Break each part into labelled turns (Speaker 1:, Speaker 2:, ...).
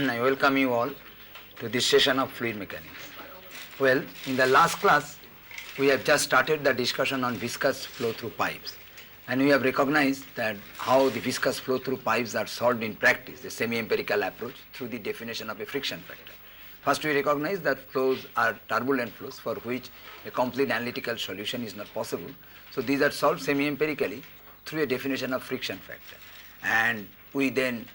Speaker 1: I welcome you all to this session of fluid mechanics. Well, in the last class, we have just started the discussion on viscous flow through pipes, and we have recognized that how the viscous flow through pipes are solved in practice, the semi-empirical approach, through the definition of a friction factor. First, we recognize that flows are turbulent flows for which a complete analytical solution is not possible. So these are solved semi-empirically through a definition of friction factor. And we then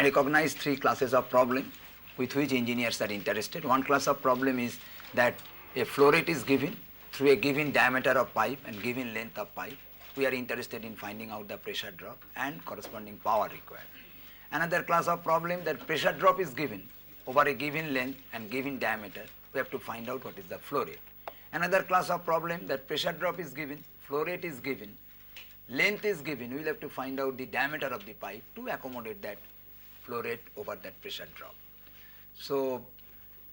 Speaker 1: recognize three classes of problem with which engineers are interested. One class of problem is that a flow rate is given through a given diameter of pipe and given length of pipe. We are interested in finding out the pressure drop and corresponding power required. Another class of problem that pressure drop is given over a given length and given diameter. We have to find out what is the flow rate. Another class of problem that pressure drop is given, flow rate is given, length is given. We will have to find out the diameter of the pipe to accommodate that flow rate over that pressure drop. So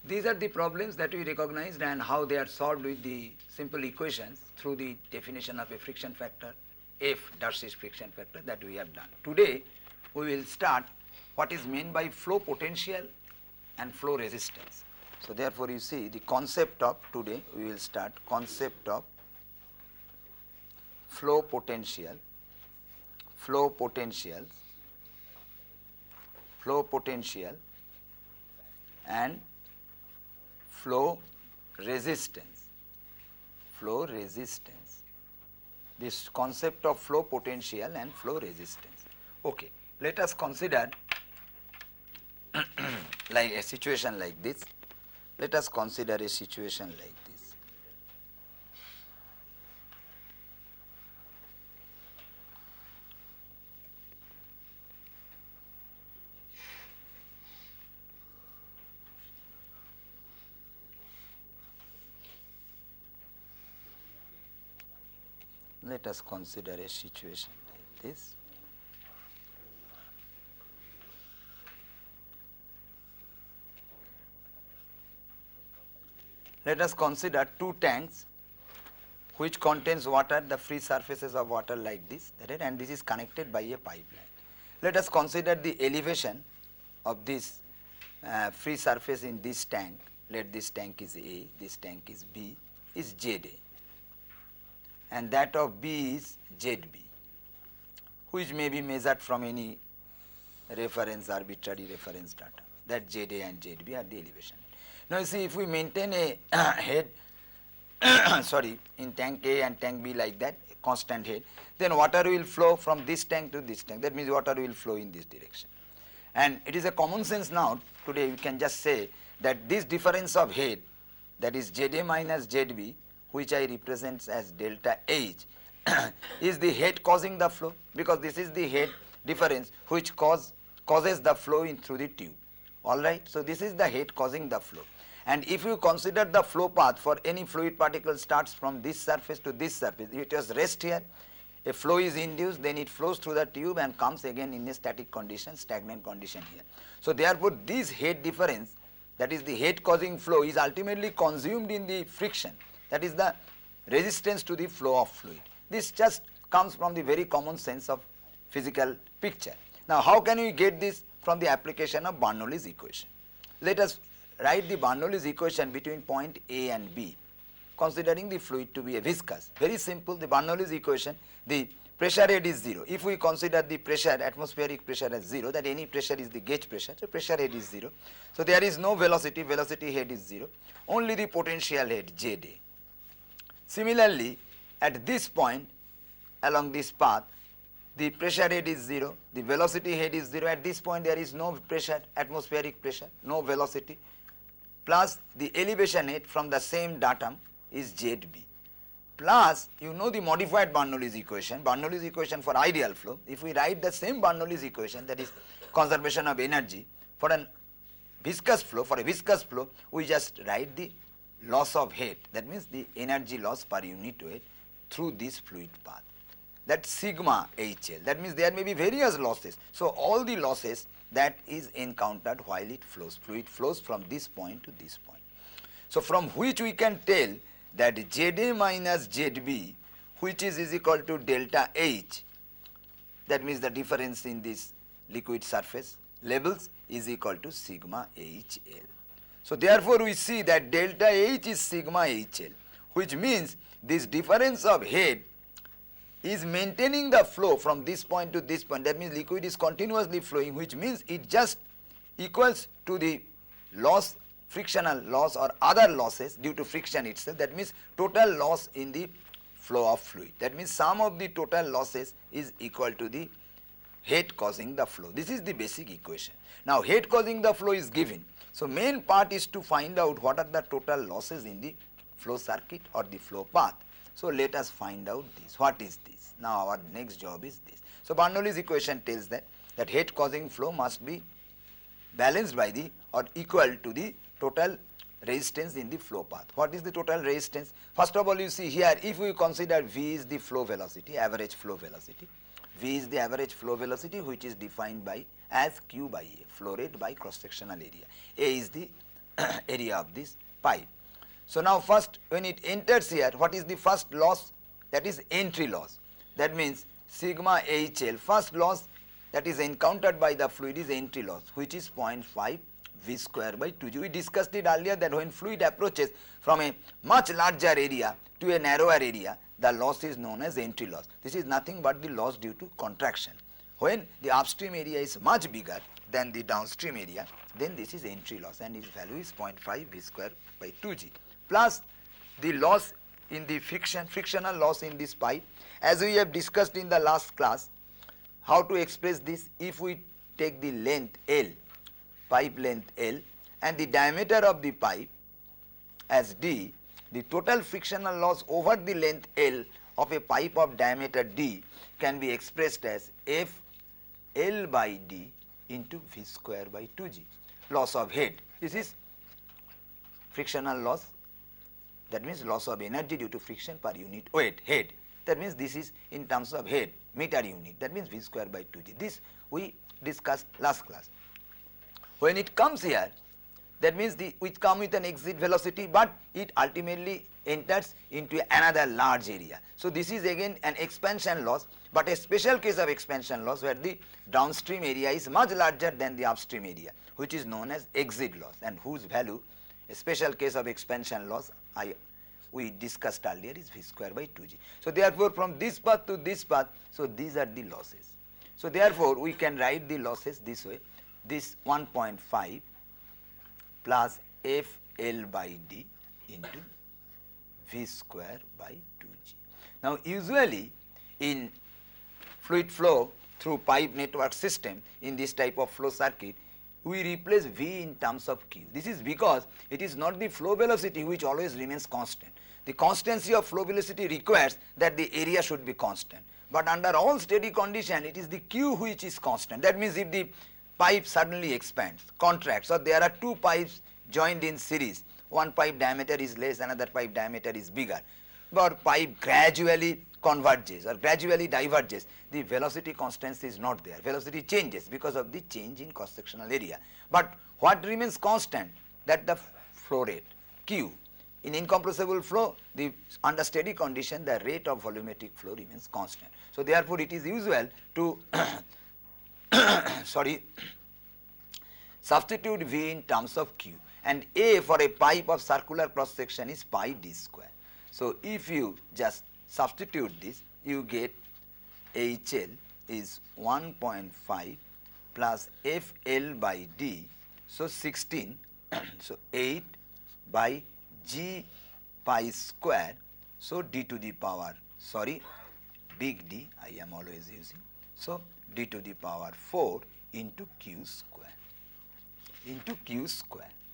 Speaker 1: these are the problems that we recognized and how they are solved with the simple equations through the definition of a friction factor, F Darcy's friction factor, that we have done. Today we will start what is meant by flow potential and flow resistance. So therefore you see the concept of today, we will start concept of flow potential, flow potential and flow resistance, this concept of flow potential and flow resistance. Okay, let us consider like a situation like this. Let us consider a situation like this. Let us consider a situation like this. Let us consider two tanks which contains water, the free surfaces of water like this, and this is connected by a pipeline. Let us consider the elevation of this free surface in this tank. Let this tank is A, this tank is B, is ZA, and that of B is ZB, which may be measured from any reference, arbitrary reference data. That ZA and ZB are the elevation. Now you see, if we maintain a head in tank A and tank B like that, a constant head, then water will flow from this tank to this tank. That means water will flow in this direction. And it is a common sense now, today we can just say that this difference of head, that is ZA minus ZB, which I represent as delta H, is the head causing the flow, because this is the head difference which causes the flow in through the tube. Alright, so this is the head causing the flow. And if you consider the flow path for any fluid particle starts from this surface to this surface, if it has rest here, a flow is induced, then it flows through the tube and comes again in a static condition, stagnant condition here. So therefore this head difference, that is the head causing flow, is ultimately consumed in the friction, that is the resistance to the flow of fluid. This just comes from the very common sense of physical picture. Now how can we get this? From the application of Bernoulli's equation. Let us write the Bernoulli's equation between point A and B, considering the fluid to be a viscous. Very simple, the Bernoulli's equation, the pressure head is 0. If we consider the pressure, atmospheric pressure as 0, that any pressure is the gauge pressure, so pressure head is 0. So there is no velocity, velocity head is 0, only the potential head ZA. Similarly, at this point along this path, the pressure head is 0, the velocity head is 0. At this point there is no pressure, atmospheric pressure, no velocity, plus the elevation head from the same datum is ZB, plus you know the modified Bernoulli's equation for ideal flow. If we write the same Bernoulli's equation, that is conservation of energy, for a viscous flow, we just write the loss of head, that means the energy loss per unit weight through this fluid path. That sigma HL, that means there may be various losses. So all the losses that is encountered while it flows, fluid flows from this point to this point. So from which we can tell that ZA minus ZB, which is equal to delta H, that means the difference in this liquid surface, levels is equal to sigma HL. So therefore we see that delta H is sigma HL, which means this difference of head is maintaining the flow from this point to this point. That means liquid is continuously flowing, which means it just equals to the loss, frictional loss or other losses due to friction itself. That means total loss in the flow of fluid. That means sum of the total losses is equal to the head causing the flow. This is the basic equation. Now head causing the flow is given. So main part is to find out what are the total losses in the flow circuit or the flow path. So let us find out this. What is this? Now our next job is this. So Bernoulli's equation tells that head causing flow must be balanced by the or equal to the total resistance in the flow path. What is the total resistance? First of all, you see here, if we consider V is the flow velocity, average flow velocity. V is the average flow velocity, which is defined by as Q by A, flow rate by cross sectional area. A is the area of this pipe. So now first when it enters here, what is the first loss? That is entry loss. That means sigma HL, first loss that is encountered by the fluid is entry loss, which is 0.5 V square by 2G. We discussed it earlier that when fluid approaches from a much larger area to a narrower area, the loss is known as entry loss. This is nothing but the loss due to contraction. When the upstream area is much bigger than the downstream area, then this is entry loss and its value is 0.5 V square by 2G. Plus the loss in the frictional loss in this pipe, as we have discussed in the last class. How to express this? If we take the length L, pipe length L, and the diameter of the pipe as D, the total frictional loss over the length L of a pipe of diameter D can be expressed as F L by D into V square by 2G. Loss of head. This is frictional loss. That means loss of energy due to friction per unit weight, head. That means this is in terms of head, meter unit. That means V square by 2G. This we discussed last class. When it comes here, that means which come with an exit velocity, but it ultimately enters into another large area. So this is again an expansion loss, but a special case of expansion loss where the downstream area is much larger than the upstream area, which is known as exit loss, and whose value, a special case of expansion loss, we discussed earlier, is V square by 2G. So therefore from this path to this path, so these are the losses. So therefore we can write the losses this way, this 1.5 plus FL by D into V square by 2G. Now usually in fluid flow through pipe network system, in this type of flow circuit, we replace V in terms of Q. This is because it is not the flow velocity which always remains constant. The constancy of flow velocity requires that the area should be constant. But under all steady condition, it is the Q which is constant. That means if the pipe suddenly expands, contracts, or there are two pipes joined in series, one pipe diameter is less, another pipe diameter is bigger, but pipe gradually converges or gradually diverges, the velocity constancy is not there. Velocity changes because of the change in cross-sectional area. But what remains constant? That the flow rate, Q. In incompressible flow, under steady condition, the rate of volumetric flow remains constant. So therefore it is usual to substitute V in terms of Q, and A for a pipe of circular cross section is pi d square. So if you just substitute this, you get HL is 1.5 plus FL by D, so 16, so 8 by G pi square, so D to the power, big D I am always using, so D to the power 4 into Q square,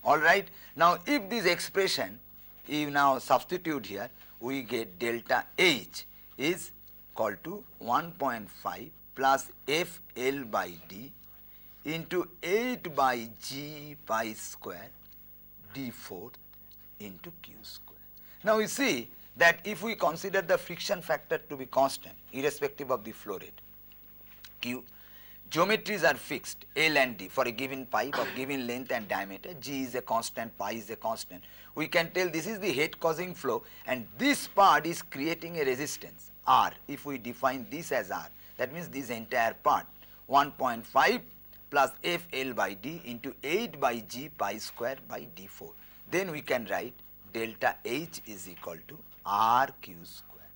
Speaker 1: alright. Now if this expression you now substitute here, we get delta H is equal to 1.5 plus FL by D into 8 by G pi square D4 into Q square. Now you see that if we consider the friction factor to be constant irrespective of the flow rate, Q, geometries are fixed, L and D for a given pipe of given length and diameter, G is a constant, pi is a constant. We can tell this is the head causing flow, and this part is creating a resistance, R. If we define this as R, that means this entire part, 1.5 plus FL by D into 8 by G pi square by D4. Then we can write delta H is equal to RQ square,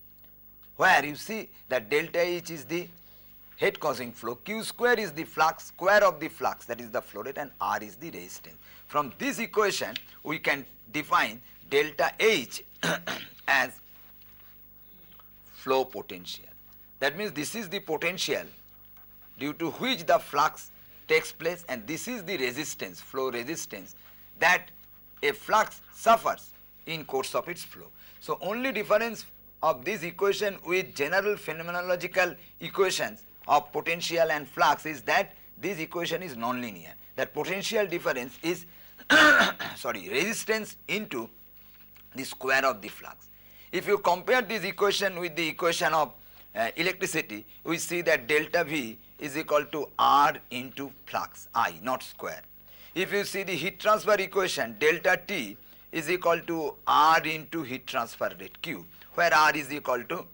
Speaker 1: where you see that delta H is the head causing flow, Q square is the flux, square of the flux, that is the flow rate, and R is the resistance. From this equation we can define delta H as flow potential. That means this is the potential due to which the flux takes place, and this is the resistance, flow resistance, that a flux suffers in course of its flow. So only difference of this equation with general phenomenological equations of potential and flux is that this equation is nonlinear. That potential difference is resistance into the square of the flux. If you compare this equation with the equation of electricity, we see that delta V is equal to R into flux I, not square. If you see the heat transfer equation, delta T is equal to R into heat transfer rate Q, where R is equal to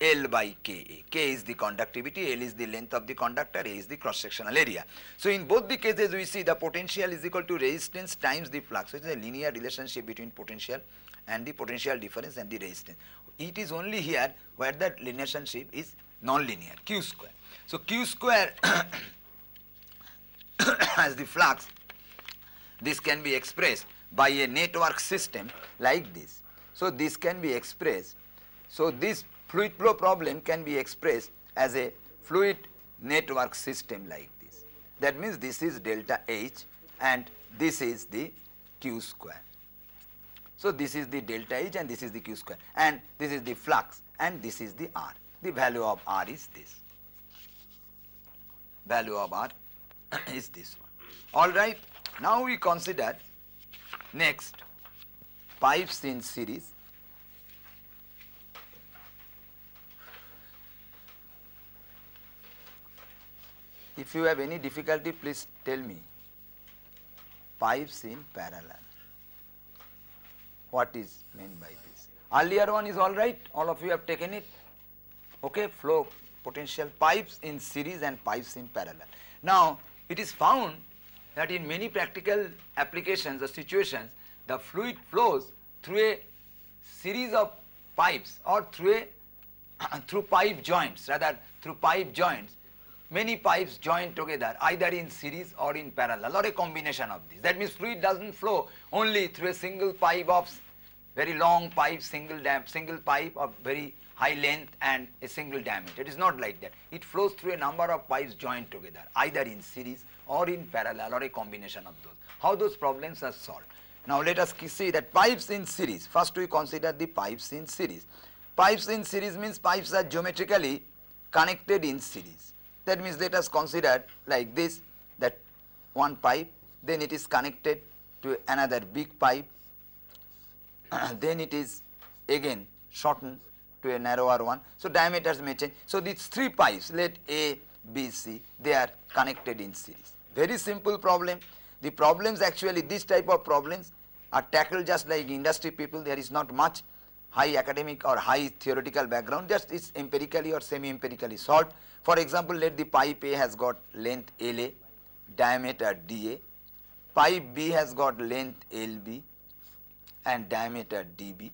Speaker 1: L by Ka. K is the conductivity, L is the length of the conductor, A is the cross-sectional area. So in both the cases we see the potential is equal to resistance times the flux. So it is a linear relationship between potential and the potential difference and the resistance. It is only here where that relationship is non-linear, Q square. So Q square as the flux, this can be expressed by a network system like this. So this can be expressed, so this fluid flow problem can be expressed as a fluid network system like this. That means this is delta H and this is the Q square. So this is the delta H and this is the Q square, and this is the flux and this is the R. The value of R is this. Value of R is this one. All right. Now we consider next pipes in series. If you have any difficulty, please tell me. Pipes in parallel. What is meant by this? Earlier one is all right, all of you have taken it. Okay, flow potential, pipes in series and pipes in parallel. Now it is found that in many practical applications or situations, the fluid flows through a series of pipes or through pipe joints, rather through pipe joints. Many pipes joined together either in series or in parallel or a combination of these. That means fluid doesn't flow only through a single pipe of very long pipe, single pipe of very high length and a single diameter. It is not like that. It flows through a number of pipes joined together either in series or in parallel or a combination of those. How those problems are solved? Now let us see that pipes in series. First we consider the pipes in series. Pipes in series means pipes are geometrically connected in series. That means let us consider like this, that one pipe, then it is connected to another big pipe, then it is again shortened to a narrower one. So diameters may change. So these three pipes, let A, B, C, they are connected in series. Very simple problem. The problems actually, this type of problems are tackled just like industry people. There is not much high academic or high theoretical background, just it's empirically or semi-empirically solved. For example, let the pipe A has got length LA, diameter DA, pipe B has got length LB and diameter DB,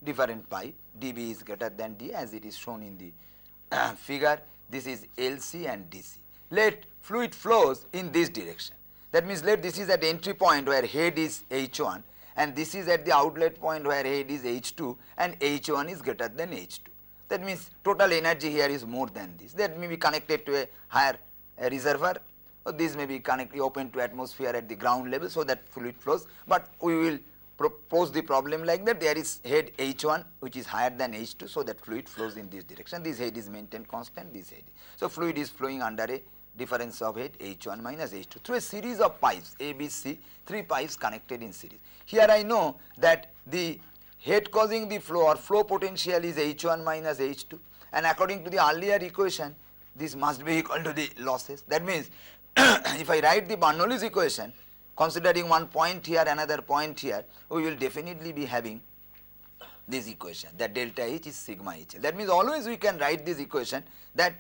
Speaker 1: different pipe, DB is greater than D as it is shown in the figure. This is LC and DC. Let fluid flows in this direction. That means let this is at entry point where head is H1 and this is at the outlet point where head is H2 and H1 is greater than H2. That means total energy here is more than this. That may be connected to a higher reservoir, or this may be connected open to atmosphere at the ground level so that fluid flows. But we will propose the problem like that. There is head H1 which is higher than H2, so that fluid flows in this direction. This head is maintained constant, this head. So fluid is flowing under a difference of head H1 minus H2 through a series of pipes A, B, C, three pipes connected in series. Here I know that the head causing the flow or flow potential is H1 minus H2, and according to the earlier equation this must be equal to the losses. That means if I write the Bernoulli's equation considering one point here, another point here, we will definitely be having this equation that delta H is sigma HL. That means always we can write this equation that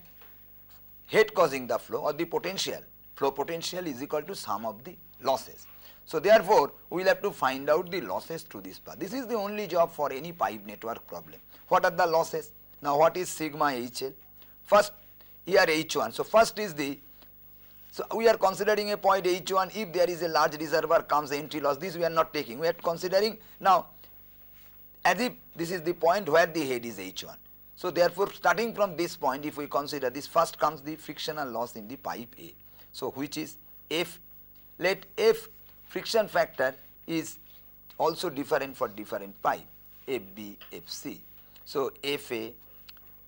Speaker 1: head causing the flow or the potential flow potential is equal to sum of the losses. So therefore, we will have to find out the losses through this path. This is the only job for any pipe network problem. What are the losses? Now what is sigma HL? First here H1. So first is the, so we are considering a point H1. If there is a large reservoir comes entry loss, this we are not taking. We are considering now as if this is the point where the head is H1. So therefore, starting from this point, if we consider this, first comes the frictional loss in the pipe A. So which is F. Let F friction factor is also different for different pipe, FB, FC. So FA,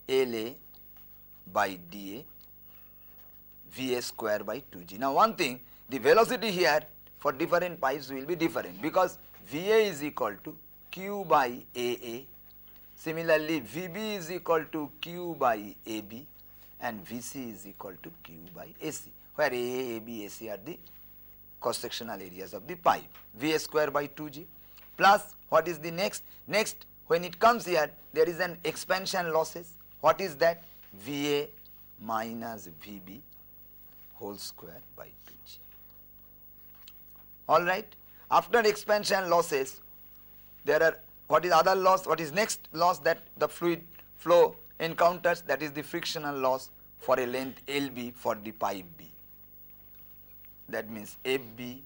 Speaker 1: LA by DA, VA square by 2G. Now one thing, the velocity here for different pipes will be different because VA is equal to Q by AA. Similarly, VB is equal to Q by AB and VC is equal to Q by AC, where AA, AB, AC are the cross-sectional areas of the pipe. VA square by 2G plus what is the next? Next, when it comes here, there is an expansion losses. What is that? VA minus VB whole square by 2G. Alright. After expansion losses, there are, what is other loss? What is next loss that the fluid flow encounters? That is the frictional loss for a length LB for the pipe B. That means FB,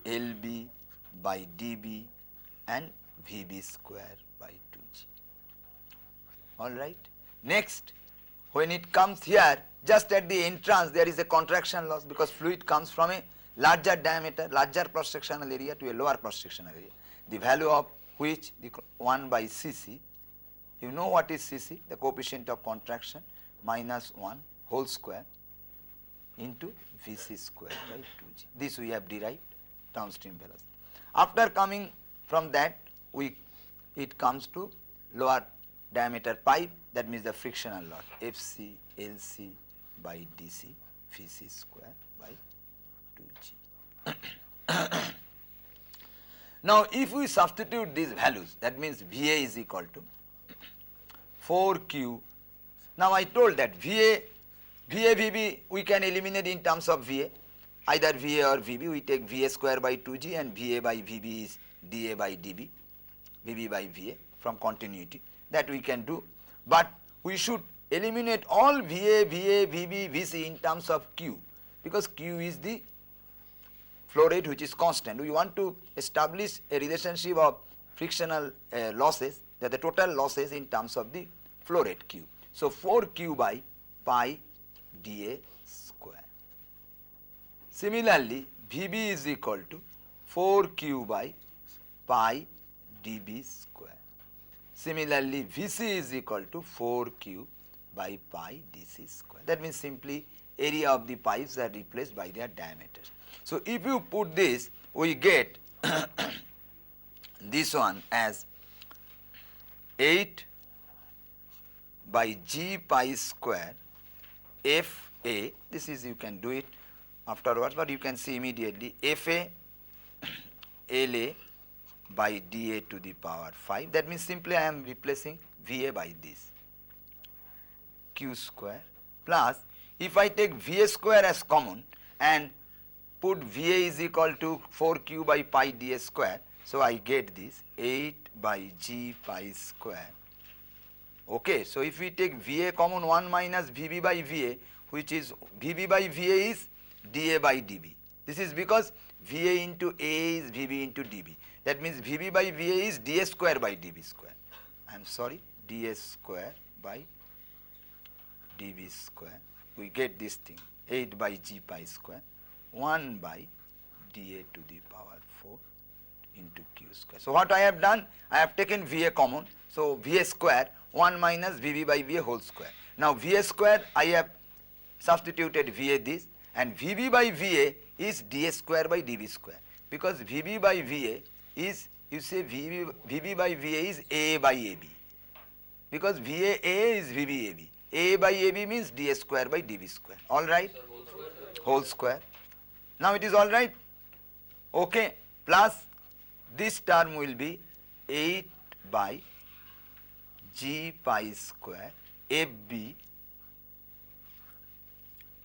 Speaker 1: LB by DB and VB square by 2G. Alright. Next, when it comes here, just at the entrance there is a contraction loss because fluid comes from a larger diameter, larger cross-sectional area to a lower cross-sectional area. The value of which the 1 by Cc, you know what is Cc, the coefficient of contraction, minus 1 whole square into Vc square by 2G. This we have derived downstream velocity. After coming from that, it comes to lower diameter pipe, that means the frictional loss, Fc Lc by Dc Vc square by 2G. Now if we substitute these values, that means Va is equal to 4Q. Now I told that VA, VB we can eliminate in terms of VA, either VA or VB. We take VA square by 2G and VA by VB is DA by DB, VB by VA from continuity. That we can do, but we should eliminate all VA, VB, VC in terms of Q, because Q is the flow rate which is constant. We want to establish a relationship of frictional losses, that the total losses in terms of the flow rate Q. So 4Q by pi dA square. Similarly, VB is equal to 4Q by pi dB square. Similarly, VC is equal to 4Q by pi DC square. That means simply area of the pipes are replaced by their diameters. So if you put this, we get this one as 8 by G pi square FA, this is, you can do it afterwards, but you can see immediately, FA LA by dA to the power 5. That means simply I am replacing VA by this, Q square, plus if I take VA square as common and put VA is equal to 4Q by pi dA square, so I get this 8 by G pi square. Okay, so if we take VA common, 1 minus VB by VA, which is VB by VA is dA by dB. This is because VA into A is VB into dB. That means VB by VA is dA square by dB square. I am sorry, dA square by dB square. We get this thing, 8 by G pi square, 1 by dA to the power 4 into Q square. So what I have done, I have taken VA common, so VA square 1 minus VB by VA whole square. Now VA square I have substituted VA this, and VB by VA is dA square by dB square, because VB by VA is, you say VB by VA is A by AB, because VA A is VB AB. A by AB means dA square by dB square. All right? Whole square. Now it is all right? Okay. Plus this term will be 8 by G pi square FB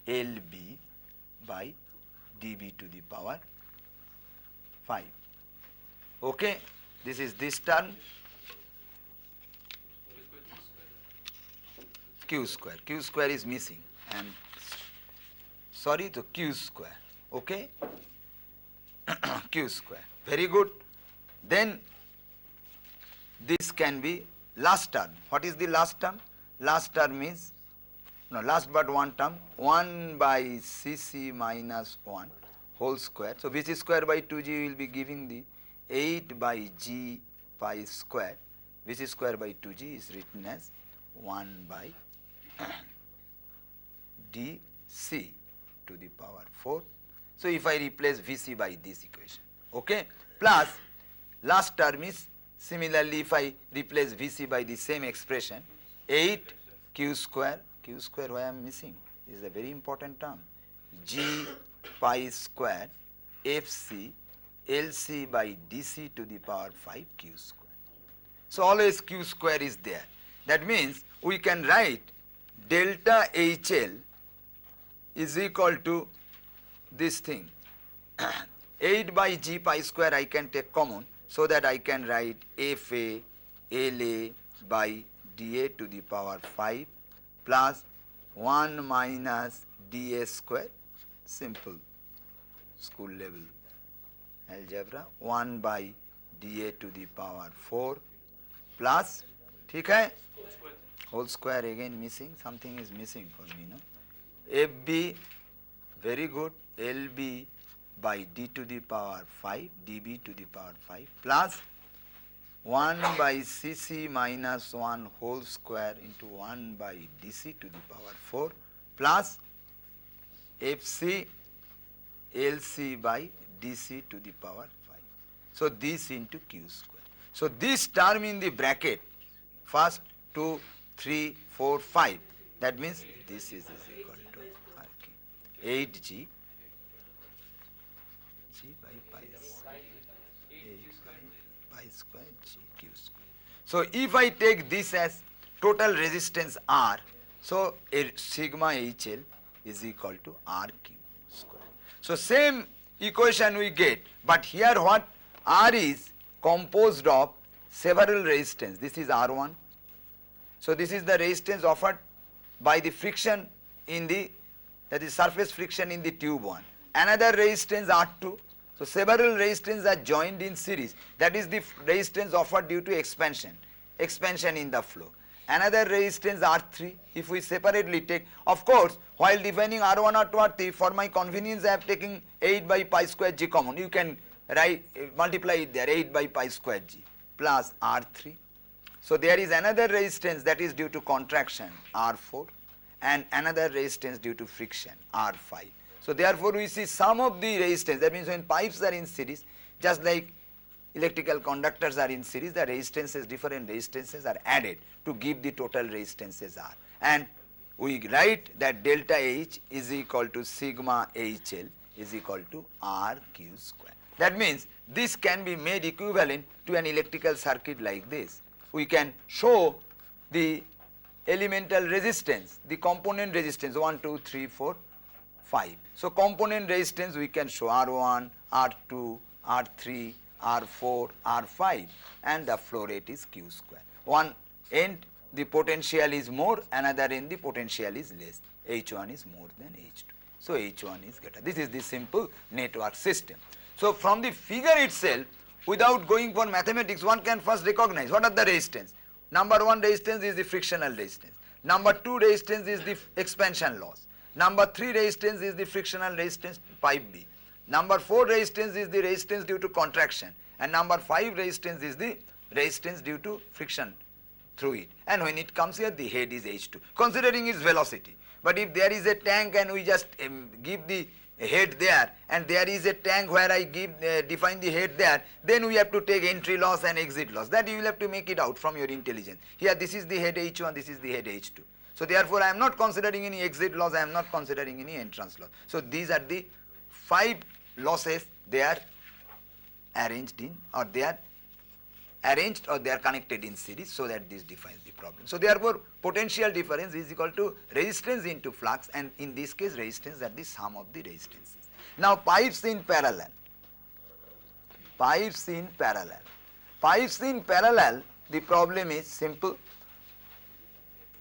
Speaker 1: LB by dB to the power 5. Okay, this is this term q square. Q square is missing and sorry to q square. Okay, q square. Very good. Then this can be last term. What is the last term? Last term is, no, last but one term, 1 by Cc minus 1 whole square. So Vc square by 2g will be giving the 8 by g pi square. Vc square by 2g is written as 1 by dc to the power 4. So if I replace Vc by this equation, okay, plus last term is similarly if I replace Vc by the same expression, 8 q square why I am missing, this is a very important term, g pi square fc lc by dc to the power 5 q square. So always q square is there. That means we can write delta HL is equal to this thing 8 by g pi square I can take common, so that I can write FA LA by dA to the power 5 plus 1 minus dA square, simple school level algebra, 1 by dA to the power 4 plus, ठीक है, whole square again missing, something is missing for me, no? FB, very good, LB by d to the power 5, dB to the power 5 plus 1 by Cc minus 1 whole square into 1 by dC to the power 4 plus Fc Lc by dC to the power 5. So this into q square. So this term in the bracket, first 2, 3, 4, 5, that means this is equal to RQ. 8g g by pi, 8 by pi square g q square. So if I take this as total resistance R, so sigma HL is equal to RQ square. So same equation we get, but here what? R is composed of several resistance. This is R1. So this is the resistance offered by the friction in the, that is surface friction in the tube 1. Another resistance R2. So several resistance are joined in series. That is the resistance offered due to expansion in the flow. Another resistance R3, if we separately take, of course, while defining R1, R2, R3, for my convenience I have taken 8 by pi square g common. You can write, multiply it there, 8 by pi square g plus R3. So there is another resistance that is due to contraction, R4, and another resistance due to friction, R5. So therefore we see some of the resistance, that means when pipes are in series, just like electrical conductors are in series, the resistances, different resistances are added to give the total resistances R. And we write that delta H is equal to sigma HL is equal to RQ square. That means this can be made equivalent to an electrical circuit like this. We can show the elemental resistance, the component resistance 1, 2, 3, 4, 5. So component resistance we can show R1, R2, R3, R4, R5, and the flow rate is Q square. One end the potential is more, another end the potential is less. H1 is more than H2. So H1 is greater. This is the simple network system. So from the figure itself, without going for mathematics, one can first recognize what are the resistance. Number 1 resistance is the frictional resistance. Number 2 resistance is the expansion loss. Number 3 resistance is the frictional resistance pipe B. Number 4 resistance is the resistance due to contraction. And number 5 resistance is the resistance due to friction through it. And when it comes here, the head is H2, considering its velocity. But if there is a tank and we just give the head there, and there is a tank where I give define the head there, then we have to take entry loss and exit loss. That you will have to make it out from your intelligence. Here this is the head H1, this is the head H2. So therefore I am not considering any exit loss, I am not considering any entrance loss. So these are the 5 losses, they are arranged in, or they are arranged or they are connected in series, so that this defines the problem. So therefore potential difference is equal to resistance into flux, and in this case resistance are the sum of the resistances. Now pipes in parallel. Pipes in parallel. Pipes in parallel, the problem is simple,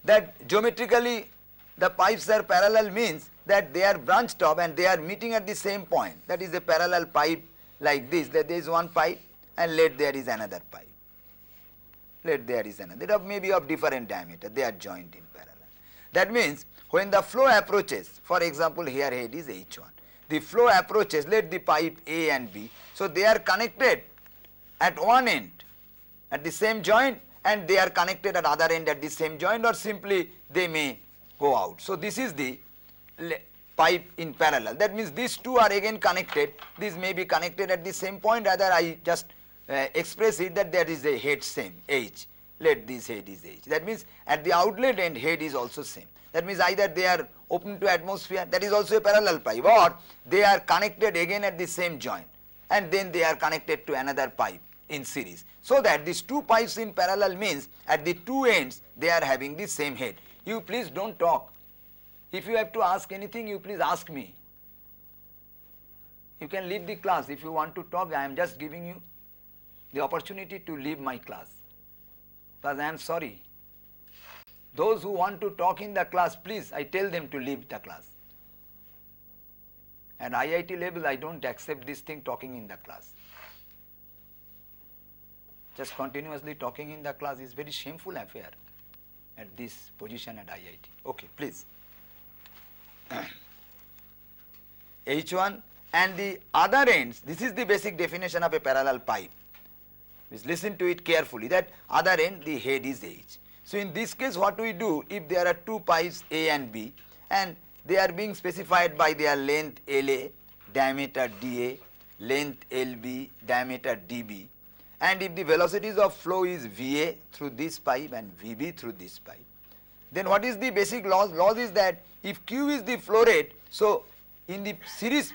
Speaker 1: that geometrically the pipes are parallel means that they are branched off and they are meeting at the same point. That is a parallel pipe like this, that there is one pipe and let there is another pipe. Let there is another, that may be of different diameter, they are joined in parallel. That means when the flow approaches, for example here head is H1, the flow approaches, let the pipe A and B, so they are connected at one end at the same joint and they are connected at other end at the same joint, or simply they may go out. So this is the pipe in parallel. That means these two are again connected, these may be connected at the same point, rather I just express it that there is a head same H, let this head is H. That means at the outlet end head is also same. That means either they are open to atmosphere, that is also a parallel pipe, or they are connected again at the same joint and then they are connected to another pipe in series. So that these two pipes in parallel means at the two ends they are having the same head. You please don't talk. If you have to ask anything, you please ask me. You can leave the class if you want to talk. I am just giving you the opportunity to leave my class, because I am sorry. Those who want to talk in the class, please, I tell them to leave the class. At IIT level, I don't accept this thing talking in the class. Just continuously talking in the class is very shameful affair at this position at IIT. Okay, please. H1 and the other ends, this is the basic definition of a parallel pipe. Please listen to it carefully, that other end the head is H. So in this case what we do, if there are two pipes A and B and they are being specified by their length LA, diameter DA, length LB, diameter DB, and if the velocities of flow is VA through this pipe and VB through this pipe, then what is the basic law? Law is that if Q is the flow rate, so in the series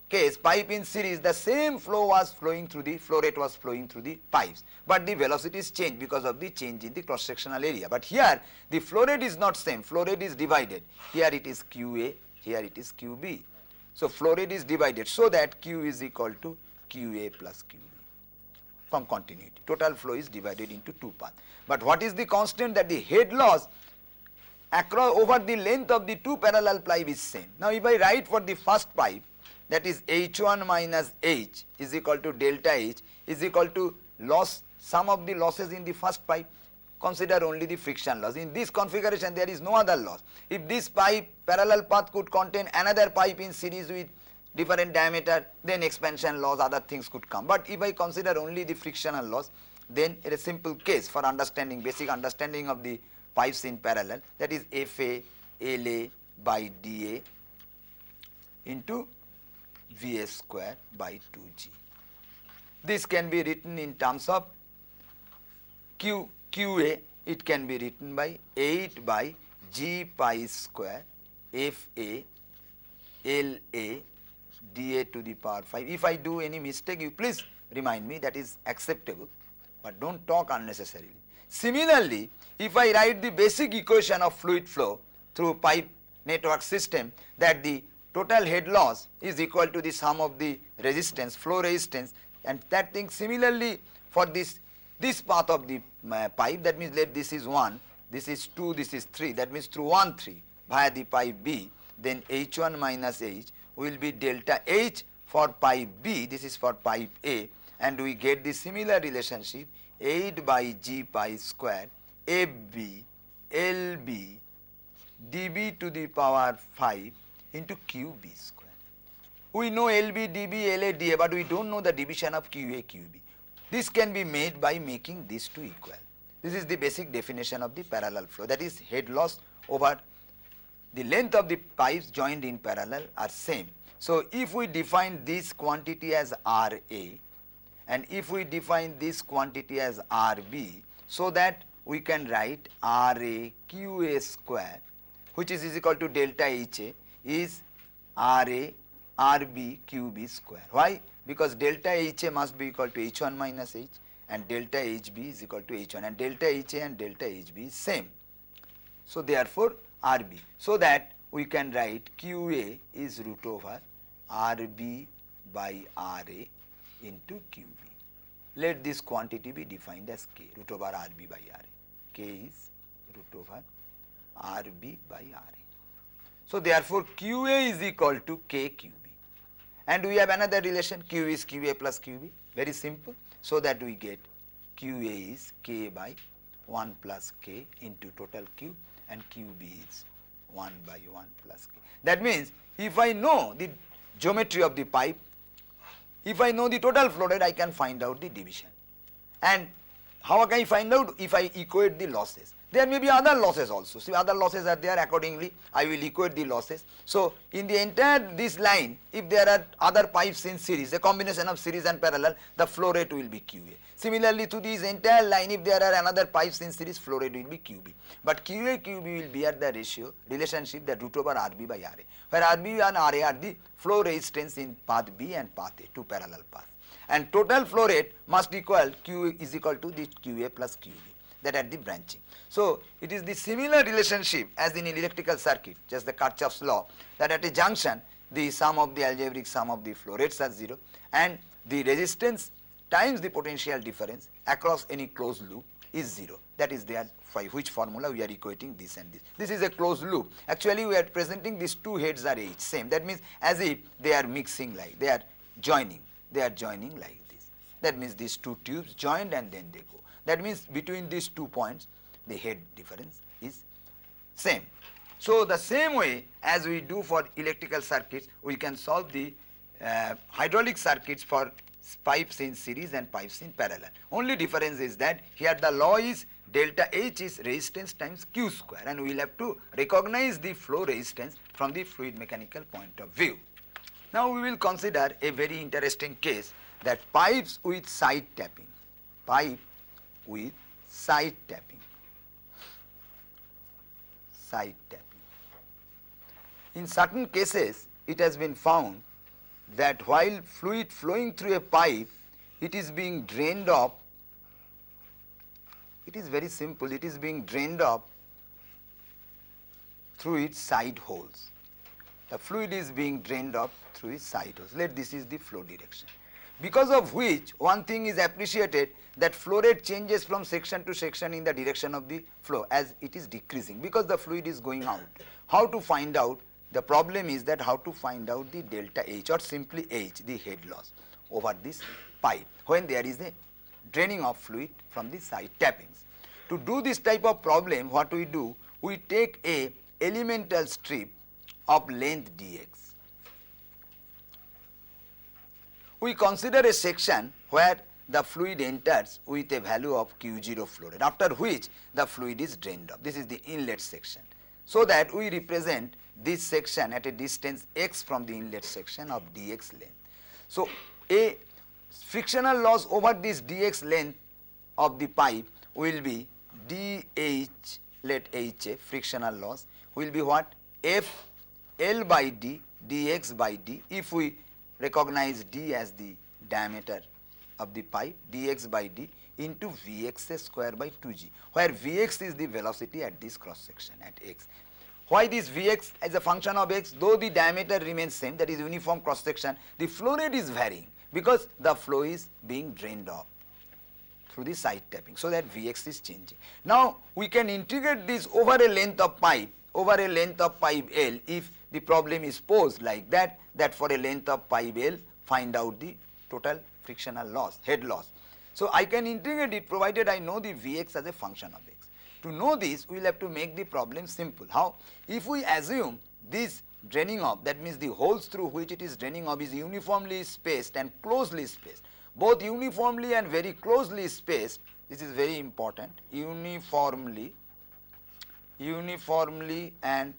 Speaker 1: case, pipe in series, the same flow was flowing through the flow rate was flowing through the pipes, but the velocities change because of the change in the cross sectional area. But here the flow rate is not same, flow rate is divided. Here it is QA, here it is QB. So flow rate is divided so that Q is equal to QA plus QB from continuity. Total flow is divided into two paths. But what is the constant? That the head loss across over the length of the two parallel pipe is same. Now if I write for the first pipe, that is H1 minus H is equal to delta H is equal to loss, sum of the losses in the first pipe, consider only the friction loss. In this configuration there is no other loss. If this pipe parallel path could contain another pipe in series with different diameter, then expansion loss, other things could come. But if I consider only the frictional loss, then it is a simple case for understanding, basic understanding of the pipes in parallel, that is FA LA by DA into VA square by 2G. This can be written in terms of QA, it can be written by 8 by G pi square FA LA DA to the power 5. If I do any mistake, you please remind me, that is acceptable, but don't talk unnecessarily. Similarly, if I write the basic equation of fluid flow through pipe network system, that the total head loss is equal to the sum of the resistance, flow resistance, and that thing similarly for this path of the pipe, that means let this is 1, this is 2, this is 3, that means through 1 3 via the pipe B, then H1 minus H will be delta H for pipe B, this is for pipe A, and we get the similar relationship 8 by G pi square FB LB dB to the power 5 into QB square. We know LB, DB, LA, DA, but we don't know the division of QA, QB. This can be made by making these two equal. This is the basic definition of the parallel flow, that is head loss over the length of the pipes joined in parallel are same. So if we define this quantity as RA and if we define this quantity as RB, so that we can write RA QA square, which is equal to delta HA, is RA RB QB square. Why? Because delta HA must be equal to H1 minus H and delta HB is equal to H1, and delta HA and delta HB is same. So therefore RB, so that we can write QA is root over RB by RA into QB. Let this quantity be defined as K, root over RB by RA. K is root over RB by RA. So therefore QA is equal to K QB. And we have another relation, Q is QA plus QB, very simple. So that we get QA is K by 1 plus K into total Q, and QB is 1 by 1 plus K. That means if I know the geometry of the pipe, if I know the total flow rate, I can find out the division. And how can I find out? If I equate the losses. There may be other losses also. See, other losses are there, accordingly I will equate the losses. So in the entire this line, if there are other pipes in series, a combination of series and parallel, the flow rate will be QA. Similarly to this entire line, if there are another pipes in series, flow rate will be QB. But QA QB will be at the ratio, relationship, the root over RB by RA, where RB and RA are the flow resistance in path B and path A, two parallel paths. And total flow rate must equal Q is equal to the QA plus QB, that at the branching. So it is the similar relationship as in electrical circuit, just the Kirchhoff's law, that at a junction the sum of the algebraic sum of the flow rates are 0, and the resistance times the potential difference across any closed loop is 0. That is there by which formula we are equating this and this. This is a closed loop. Actually we are presenting these two heads are H, same. That means as if they are mixing, like they are joining like this. That means these two tubes joined and then they go. That means between these 2 points the head difference is same. So the same way as we do for electrical circuits, we can solve the hydraulic circuits for pipes in series and pipes in parallel. Only difference is that here the law is delta H is resistance times Q square, and we will have to recognize the flow resistance from the fluid mechanical point of view. Now we will consider a very interesting case, that pipes with side tapping. Pipe with side tapping. Side tapping. In certain cases, it has been found that while fluid flowing through a pipe, it is being drained off. It is very simple. It is being drained off through its side holes. The fluid is being drained off through its side holes. This is the flow direction. Because of which one thing is appreciated, that flow rate changes from section to section in the direction of the flow as it is decreasing, because the fluid is going out. How to find out? The problem is that how to find out the delta H, or simply H, the head loss over this pipe when there is a draining of fluid from the side tappings. To do this type of problem, what we do? We take a elemental strip of length dx. We consider a section where the fluid enters with a value of Q0 flow rate, after which the fluid is drained off. This is the inlet section. So that we represent this section at a distance x from the inlet section of dx length. So a frictional loss over this dx length of the pipe will be dh, let h a frictional loss will be what? F L by d dx by d, if we recognize d as the diameter of the pipe, dx by d into Vx square by 2g, where Vx is the velocity at this cross section at x. Why this Vx as a function of x? Though the diameter remains same, that is uniform cross section, the flow rate is varying because the flow is being drained off through the side tapping, so that Vx is changing. Now we can integrate this over a length of pipe, L, if the problem is posed like that, that for a length of pipe L, find out the total frictional loss, head loss. So I can integrate it provided I know the Vx as a function of x. To know this, we will have to make the problem simple. How? If we assume this draining off, that means the holes through which it is draining off is uniformly spaced and closely spaced, both uniformly and very closely spaced. This is very important, uniformly and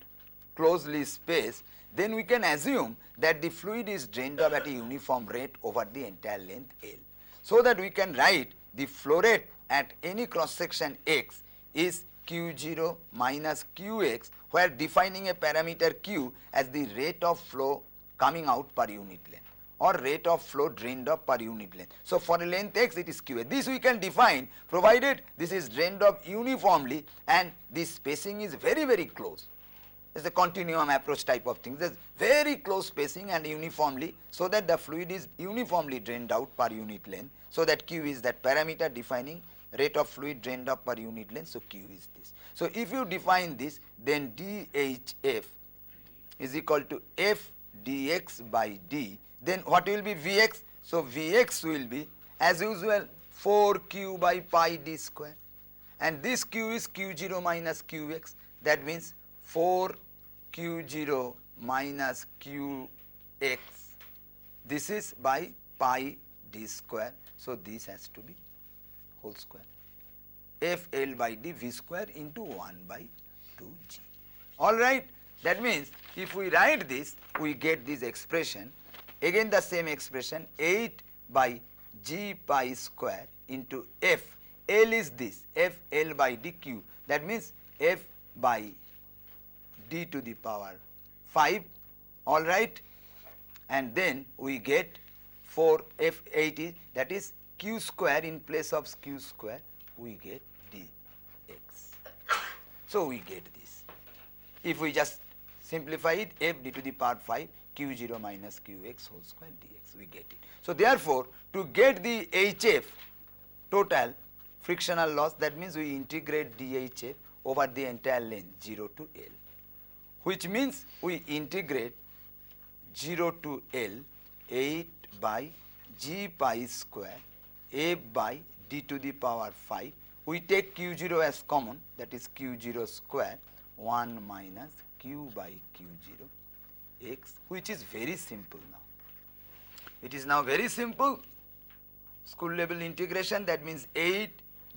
Speaker 1: closely spaced, then we can assume that the fluid is drained off at a uniform rate over the entire length L. So that we can write the flow rate at any cross section x is Q0 minus Qx, where defining a parameter Q as the rate of flow coming out per unit length, or rate of flow drained off per unit length. So for a length x, it is Qa. This we can define provided this is drained off uniformly and the spacing is very, very close. It's a continuum approach type of thing. There's very close spacing and uniformly, so that the fluid is uniformly drained out per unit length. So that Q is that parameter defining rate of fluid drained out per unit length. So Q is this. So if you define this, then DHF is equal to F dx by D. Then what will be Vx? So Vx will be as usual 4Q by pi D square. And this Q is Q0 minus Qx. That means 4Q0 minus Qx. This is by pi D square. So this has to be whole square. FL by D V square into 1 by 2G. Alright. That means if we write this, we get this expression. Again the same expression, 8 by G pi square into F. L is this, F L by dq. That means F by d to the power 5, all right. And then we get 4 F8 is, that is q square in place of q square, we get dx. So we get this. If we just simplify it, F d to the power 5 q0 minus qx whole square dx, we get it. So therefore, to get the HF total frictional loss, that means we integrate DHF over the entire length 0 to L, which means we integrate 0 to L 8 by G pi square F by d to the power 5. We take q0 as common, that is q0 square 1 minus q by q0 x, which is very simple now. It is now very simple. School level integration, that means 8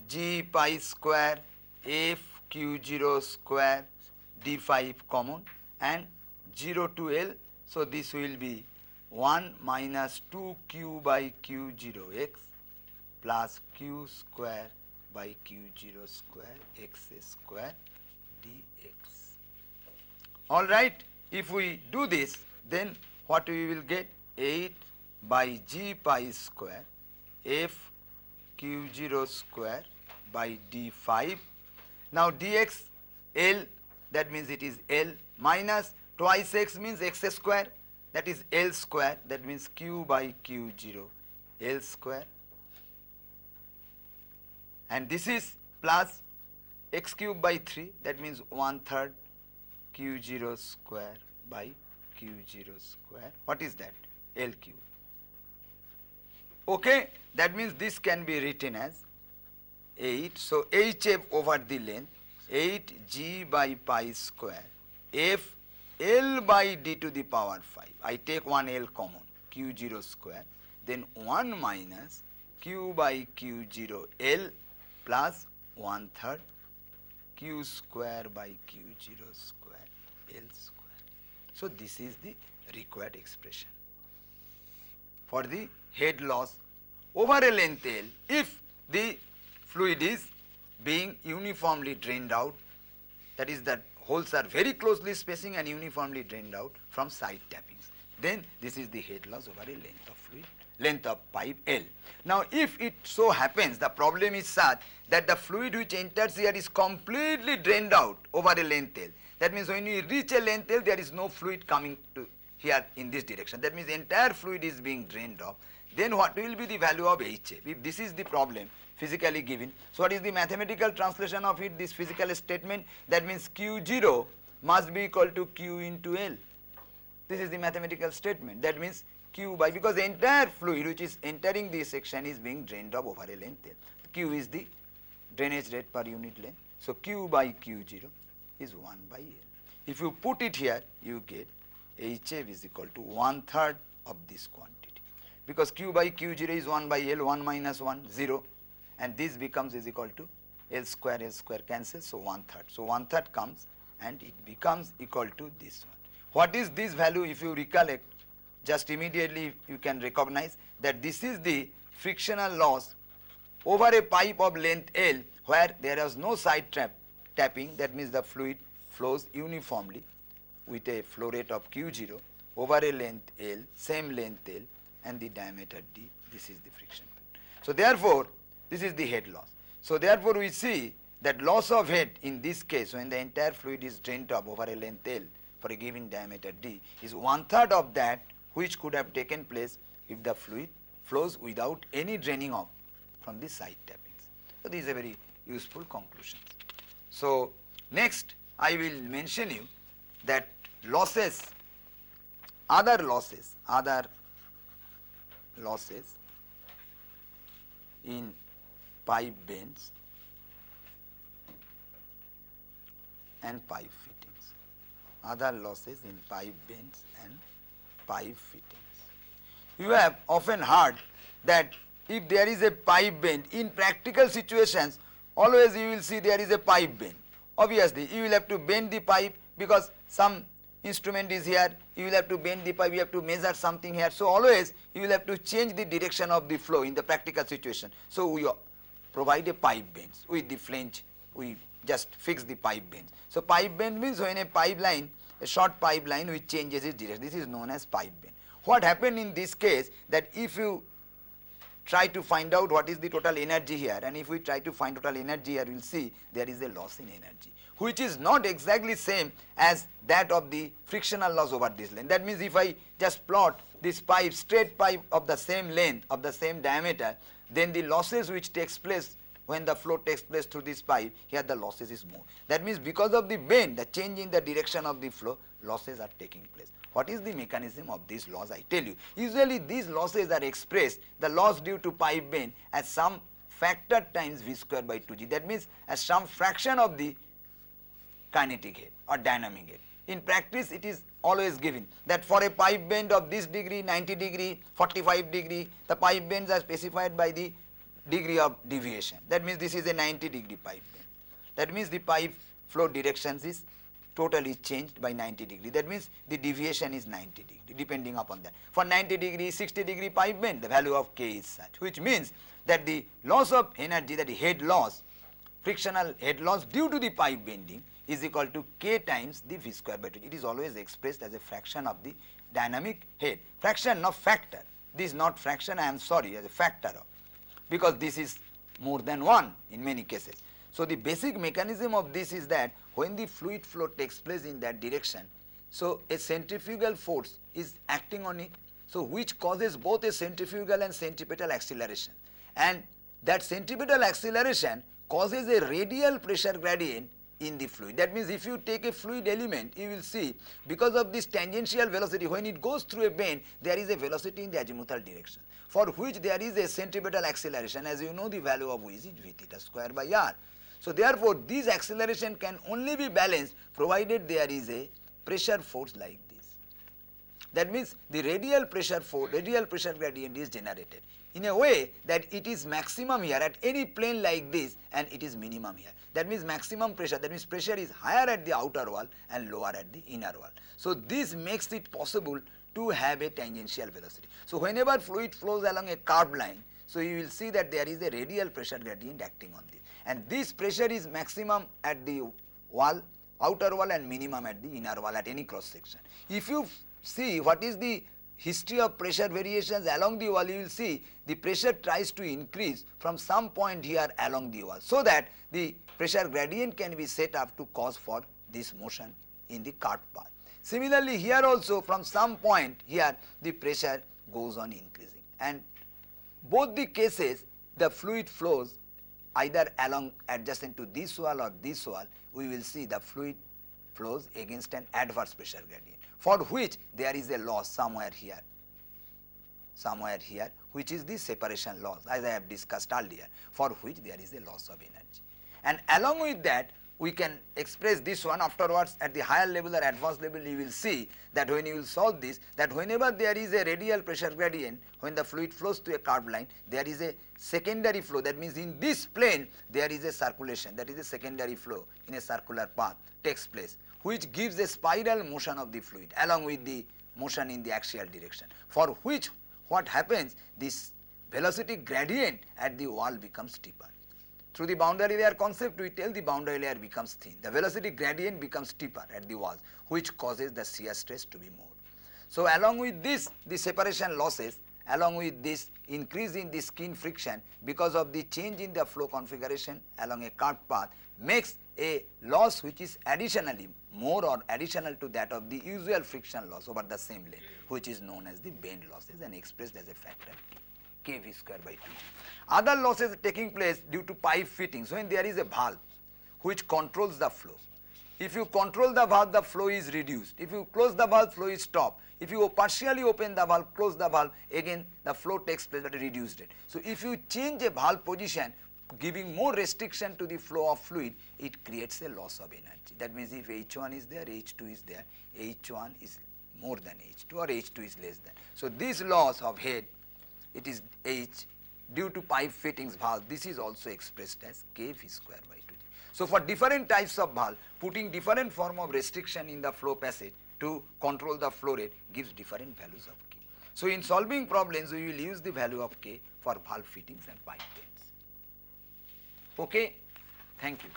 Speaker 1: G pi square F q0 square d5 common and 0 to L. So this will be 1 minus 2q by q0 x plus q square by q0 square x square dx. All right. If we do this, then what we will get? 8 by G pi square F q0 square by d5. Now dx L, that means it is L, minus twice x means x square, that is L square, that means q by q0 L square, and this is plus x cube by 3, that means 1/3 q0 square by q0 square. What is that? L cube. Okay, that means this can be written as 8. So HF over the length 8 G by pi square F L by d to the power 5. I take one L common, q0 square, then 1 minus q by q0 L plus 1/3 q square by q0 square L square. So this is the required expression for the head loss over a length L if the fluid is being uniformly drained out, that is the holes are very closely spacing and uniformly drained out from side tappings. Then this is the head loss over a length of fluid, length of pipe L. Now if it so happens the problem is such that the fluid which enters here is completely drained out over a length L, that means when you reach a length L there is no fluid coming to here in this direction, that means the entire fluid is being drained off, then what will be the value of HF? If this is the problem physically given, so what is the mathematical translation of it, this physical statement? That means q0 must be equal to q into L. This is the mathematical statement. That means q by, because the entire fluid which is entering this section is being drained off over a length L. Q is the drainage rate per unit length. So q by q0 is 1 by L. If you put it here, you get HF is equal to 1/3 of this quantity, because q by q0 is 1 by L, 1 minus 1, 0, and this becomes is equal to L square cancels, so 1/3. So 1/3 comes and it becomes equal to this one. What is this value? If you recollect, just immediately you can recognize that this is the frictional loss over a pipe of length L where there is no side tapping, that means the fluid flows uniformly with a flow rate of q0 over a length L, same length L and the diameter d. This is the friction. So therefore, this is the head loss. So therefore we see that loss of head in this case when the entire fluid is drained off over a length L for a given diameter D is 1/3 of that which could have taken place if the fluid flows without any draining off from the side tappings. So, this is a very useful conclusion. So, next I will mention you that losses, other losses in pipe bends and pipe fittings, other losses in pipe bends and pipe fittings. You have often heard that if there is a pipe bend, in practical situations always you will see there is a pipe bend. Obviously, you will have to bend the pipe because some instrument is here, you will have to bend the pipe, you have to measure something here. So, always you will have to change the direction of the flow in the practical situation. So, we provide a pipe bends with the flange, we just fix the pipe bends. So, pipe bend means when a pipeline, a short pipeline which changes its direction, this is known as pipe bend. What happened in this case, that if you try to find out what is the total energy here, and if we try to find total energy here, we will see there is a loss in energy, which is not exactly same as that of the frictional loss over this length. That means if I just plot this pipe, straight pipe of the same length, of the same diameter, then the losses which takes place when the flow takes place through this pipe, here the losses is more. That means because of the bend, the change in the direction of the flow, losses are taking place. What is the mechanism of this loss? I tell you, usually these losses are expressed, the loss due to pipe bend, as some factor times V square by 2G. That means as some fraction of the kinetic head or dynamic head. In practice, it is always given that for a pipe bend of this degree, 90 degree, 45 degree, the pipe bends are specified by the degree of deviation. That means this is a 90 degree pipe bend. That means the pipe flow directions is totally changed by 90 degree. That means the deviation is 90 degree depending upon that. For 90 degree, 60 degree pipe bend, the value of K is such, which means that the loss of energy, that the head loss, frictional head loss due to the pipe bending is equal to K times the V square by 2. It is always expressed as a fraction of the dynamic head. Fraction, not factor. This is not fraction, I am sorry, as a factor of, because this is more than 1 in many cases. So, the basic mechanism of this is that when the fluid flow takes place in that direction, so a centrifugal force is acting on it, so which causes both a centrifugal and centripetal acceleration, and that centripetal acceleration causes a radial pressure gradient in the fluid. That means if you take a fluid element, you will see because of this tangential velocity, when it goes through a bend, there is a velocity in the azimuthal direction, for which there is a centripetal acceleration. As you know, the value of V is V theta square by R. So, therefore, this acceleration can only be balanced provided there is a pressure force like this. That means the radial pressure force, radial pressure gradient is generated in a way that it is maximum here at any plane like this and it is minimum here. That means maximum pressure, that means pressure is higher at the outer wall and lower at the inner wall. So, this makes it possible to have a tangential velocity. So, whenever fluid flows along a curved line, so you will see that there is a radial pressure gradient acting on this, and this pressure is maximum at the wall, outer wall, and minimum at the inner wall at any cross section. If you see what is the history of pressure variations along the wall, you will see the pressure tries to increase from some point here along the wall, so that the pressure gradient can be set up to cause for this motion in the curved path. Similarly, here also from some point here the pressure goes on increasing, and both the cases the fluid flows either along adjacent to this wall or this wall, we will see the fluid flows against an adverse pressure gradient, for which there is a loss somewhere here, which is the separation loss, as I have discussed earlier, for which there is a loss of energy. And along with that, we can express this one afterwards at the higher level or advanced level. You will see that when you will solve this, that whenever there is a radial pressure gradient, when the fluid flows to a curved line, there is a secondary flow. That means in this plane there is a circulation, that is a secondary flow in a circular path takes place, which gives a spiral motion of the fluid along with the motion in the axial direction, for which what happens, this velocity gradient at the wall becomes steeper. Through the boundary layer concept, we tell the boundary layer becomes thin. The velocity gradient becomes steeper at the walls, which causes the shear stress to be more. So, along with this, the separation losses along with this increase in the skin friction because of the change in the flow configuration along a curved path makes a loss which is additionally more or additional to that of the usual friction loss over the same length, which is known as the bend losses and expressed as a factor kV square by 2. Other losses taking place due to pipe fittings when there is a valve which controls the flow. If you control the valve, the flow is reduced. If you close the valve, flow is stopped. If you partially open the valve, close the valve, again the flow takes place at a reduced rate. So if you change a valve position, giving more restriction to the flow of fluid, it creates a loss of energy. That means if H1 is there, H2 is there, H1 is more than H2 or H2 is less than. So this loss of head, it is H due to pipe fittings valve, this is also expressed as kV square by 2. So for different types of valve, putting different form of restriction in the flow passage to control the flow rate gives different values of K. So in solving problems, we will use the value of K for valve fittings and pipe bends. Okay, thank you.